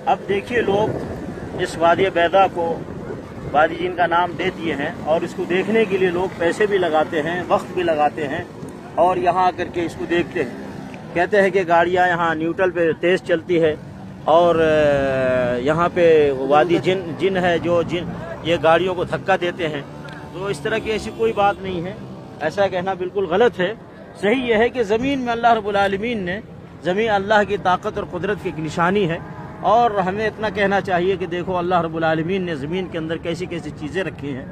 اب دیکھیے لوگ اس وادی بیضا کو وادی جن کا نام دے دیے ہیں اور اس کو دیکھنے کے لیے لوگ پیسے بھی لگاتے ہیں، وقت بھی لگاتے ہیں اور یہاں آ کر کے اس کو دیکھتے ہیں۔ کہتے ہیں کہ گاڑیاں یہاں نیوٹرل پہ تیز چلتی ہے اور یہاں پہ وادی جن ہے جو یہ گاڑیوں کو دھکا دیتے ہیں، تو اس طرح کی ایسی کوئی بات نہیں ہے، ایسا کہنا بالکل غلط ہے۔ صحیح یہ ہے کہ زمین میں اللہ رب العالمین نے، زمین اللہ کی طاقت اور قدرت کی ایک نشانی ہے، اور ہمیں اتنا کہنا چاہیے کہ دیکھو اللہ رب العالمین نے زمین کے اندر کیسی کیسی چیزیں رکھی ہیں۔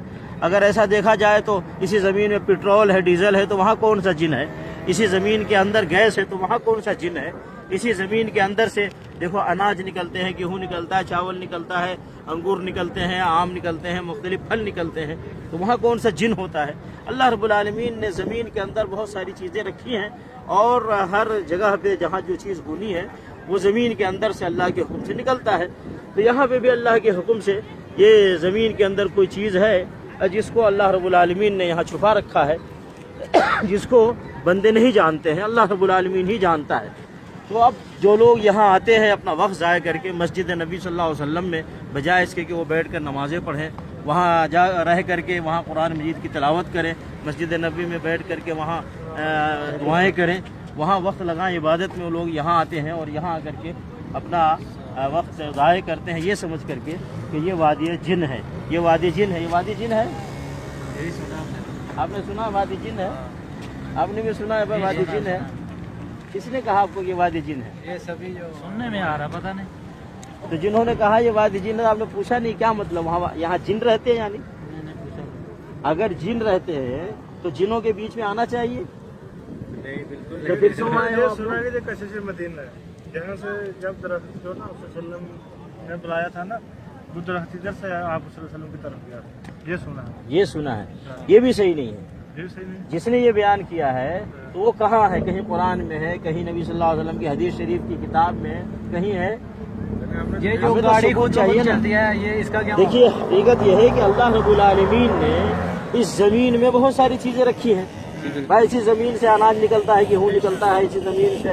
اگر ایسا دیکھا جائے تو اسی زمین میں پٹرول ہے، ڈیزل ہے، تو وہاں کون سا جن ہے؟ اسی زمین کے اندر گیس ہے تو وہاں کون سا جن ہے؟ اسی زمین کے اندر سے دیکھو اناج نکلتے ہیں، گیہوں نکلتا ہے، چاول نکلتا ہے، انگور نکلتے ہیں، آم نکلتے ہیں، مختلف پھل نکلتے ہیں، تو وہاں کون سا جن ہوتا ہے؟ اللہ رب العالمین نے زمین کے اندر بہت ساری چیزیں رکھی ہیں، اور ہر جگہ پہ جہاں جو چیز بنی ہے وہ زمین کے اندر سے اللہ کے حکم سے نکلتا ہے۔ تو یہاں پہ بھی اللہ کے حکم سے یہ زمین کے اندر کوئی چیز ہے جس کو اللہ رب العالمین نے یہاں چھپا رکھا ہے، جس کو بندے نہیں جانتے ہیں، اللہ رب العالمین ہی جانتا ہے۔ تو اب جو لوگ یہاں آتے ہیں اپنا وقت ضائع کر کے مسجد نبی صلی اللہ علیہ وسلم میں، بجائے اس کے کہ وہ بیٹھ کر نمازیں پڑھیں، وہاں جا رہ کر کے وہاں قرآن مجید کی تلاوت کریں، مسجد نبی میں بیٹھ کر کے وہاں دعائیں کریں، وہاں وقت لگائیں عبادت میں، وہ لوگ یہاں آتے ہیں اور یہاں آ کر کے اپنا وقت ضائع کرتے ہیں یہ سمجھ کر کے کہ یہ وادی جن ہے، یہ وادی جن ہے، یہ وادی جن ہے۔ یہی سنا آپ نے سنا وادی جن ہے؟ آپ نے بھی سنا ہے بھائی وادی جن ہے؟ کس نے کہا آپ کو کہ وادی جن ہے؟ یہ سبھی جو سننے میں آ رہا پتہ نہیں، تو جنہوں نے کہا یہ وادی جن ہے، آپ نے پوچھا نہیں کیا مطلب وہاں یہاں جن رہتے ہیں؟ یعنی میں نے پوچھا اگر جن رہتے ہیں تو جنوں کے بیچ میں آنا چاہیے؟ نہیں، بالکل تو پھر کیوں آئے ہو آپ سنا لوگ؟ نہیں تھا کشش مدینہ ہے جہاں سے جب درخت جو نا صلی اللہ علیہ وسلم نے بلایا تھا نا، وہ درخت ادھر سے آپ صلی اللہ علیہ وسلم کی طرف گیا تھا، یہ سنا ہے۔ یہ سنا ہے، یہ بھی صحیح نہیں ہے۔ یہ صحیح نہیں؟ جس نے یہ بیان کیا ہے تو وہ کہاں ہے؟ کہیں قرآن میں ہے، کہیں نبی صلی اللہ علیہ وسلم کی حدیث شریف کی کتاب میں ہے، کہیں ہے؟ یہ جو ہمیں تو گاڑی ثبوت خود چاہیے نا۔ چلتی ہے یہ اس کا کیا؟ دیکھیے حقیقت یہ ہے کہ اللہ رب العالمین نے اس زمین میں بہت ساری چیزیں رکھی ہیں بھائی۔ اسی زمین سے اناج نکلتا ہے، گیہوں نکلتا ہے، اسی زمین سے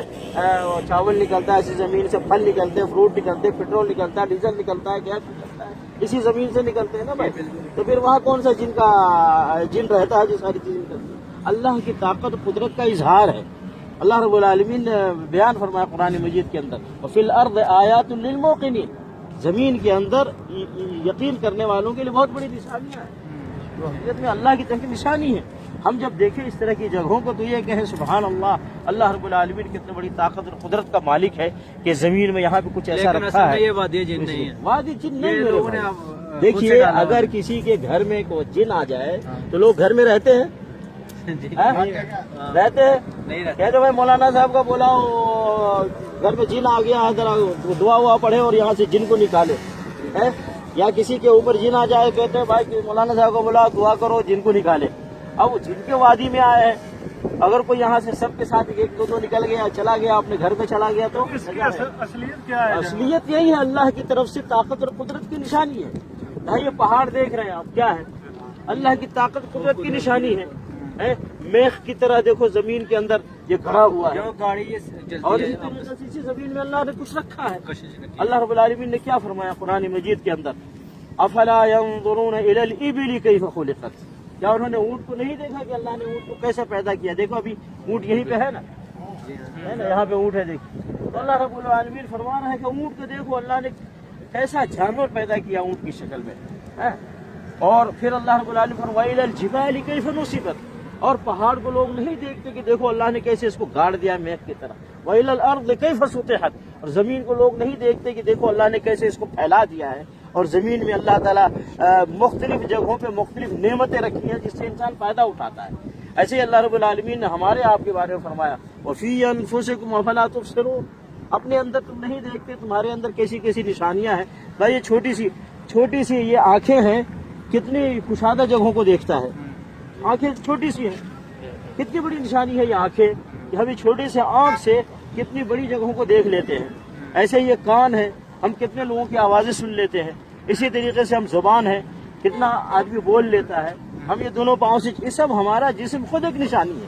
چاول نکلتا ہے، اسی زمین سے پھل نکلتے ہیں، فروٹ نکلتے ہیں، پیٹرول نکلتا ہے، ڈیزل نکلتا ہے، گیس نکلتا ہے، اسی زمین سے نکلتے ہیں نا بھائی۔ تو پھر وہاں کون سا جن رہتا ہے جو ساری چیزیں نکلتی ہیں؟ اللہ کی طاقت قدرت کا اظہار ہے۔ اللہ رب العالمین نے بیان فرمایا قرآن مجید کے اندر، وفی الارض آیات للموقنین، زمین کے اندر یقین کرنے والوں کے لیے بہت بڑی نشانیاں ہیں، جو حقیقت میں اللہ کی طرف کی نشانی ہے۔ ہم جب دیکھیں اس طرح کی جگہوں کو تو یہ کہیں سبحان اللہ، اللہ رب العالمین کتنے بڑی طاقت اور قدرت کا مالک ہے کہ زمین میں یہاں پہ کچھ ایسا رکھا ہے۔ یہ وادی جن نہیں ہے، وادی جن نہیں یہ میرے لوگوں نے بھائی۔ دیکھیے اگر کسی کے گھر میں کوئی جن آ جائے تو لوگ گھر میں رہتے ہیں؟ رہتے ہیں؟ نہیں رہتے۔ کہتے بھائی مولانا صاحب کا بولا گھر میں جن آ گیا ہے، ذرا دعا ہوا پڑھے اور یہاں سے جن کو نکالے، یا کسی کے اوپر جن آ جائے کہتے ہیں بھائی مولانا صاحب کو بولا دعا کرو جن کو نکالے۔ اب وہ جن کے وادی میں آئے ہیں، اگر کوئی یہاں سے سب کے ساتھ ایک دو نکل گیا، چلا گیا، اپنے گھر میں چلا گیا تو اس کی اصلیت کیا ہے؟ اصلیت یہی ہے، اللہ کی طرف سے طاقت اور قدرت کی نشانی ہے۔ یہاں یہ پہاڑ دیکھ رہے ہیں آپ، کیا ہے؟ اللہ کی طاقت قدرت کی نشانی ہے۔ میخ کی طرح دیکھو زمین کے اندر یہ کھڑا ہوا ہے، جو گاڑی یہ اور چلتی اسی ہے طریقے سے اسی زمین میں اللہ نے کچھ رکھا ہے۔ کشش رکھی۔ اللہ رب العالمین نے کیا فرمایا قرآن مجید کے اندر، افلا ينظرون الى الابل كيف خلقت، کیا انہوں نے اونٹ کو نہیں دیکھا کہ اللہ نے اونٹ کو کیسے پیدا کیا؟ دیکھو ابھی اونٹ یہیں پہ ہے نا، ہے نا، یہاں پہ اونٹ ہے دیکھیے۔ تو اللہ رب العالمین فرما رہا ہے کہ اونٹ کو دیکھو اللہ نے کیسا جانور پیدا کیا اونٹ کی شکل میں۔ اور پھر اللہ رب العالمین فرمایا الى الجبال كيف نصبت، اور پہاڑ کو لوگ نہیں دیکھتے کہ دیکھو اللہ نے کیسے اس کو گاڑ دیا میخ کی طرح۔ وَإِلَى الْأَرْضِ كَيْفَ سُطِحَتْ، اور زمین کو لوگ نہیں دیکھتے کہ دیکھو اللہ نے کیسے اس کو پھیلا دیا ہے۔ اور زمین میں اللہ تعالیٰ مختلف جگہوں پہ مختلف نعمتیں رکھی ہیں جس سے انسان فائدہ اٹھاتا ہے۔ ایسے ہی اللہ رب العالمین نے ہمارے آپ کے بارے میں فرمایا وَفِي أَنفُسِكُمْ أَفَلَا تُبْصِرُونَ، اپنے اندر تم نہیں دیکھتے، تمہارے اندر کیسی کیسی نشانیاں ہیں بھائی۔ یہ چھوٹی سی یہ آنکھیں ہیں، کتنی کشادہ جگہوں کو دیکھتا ہے۔ آنکھیں چھوٹی سی ہیں، کتنی بڑی نشانی ہے یہ آنکھیں کہ ہم چھوٹے سے آنکھ سے کتنی بڑی جگہوں کو دیکھ لیتے ہیں۔ ایسے یہ کان ہے، ہم کتنے لوگوں کی آوازیں سن لیتے ہیں۔ اسی طریقے سے ہم زبان ہے، کتنا آدمی بول لیتا ہے۔ ہم یہ دونوں پاؤں سے، یہ سب ہمارا جسم خود ایک نشانی ہے۔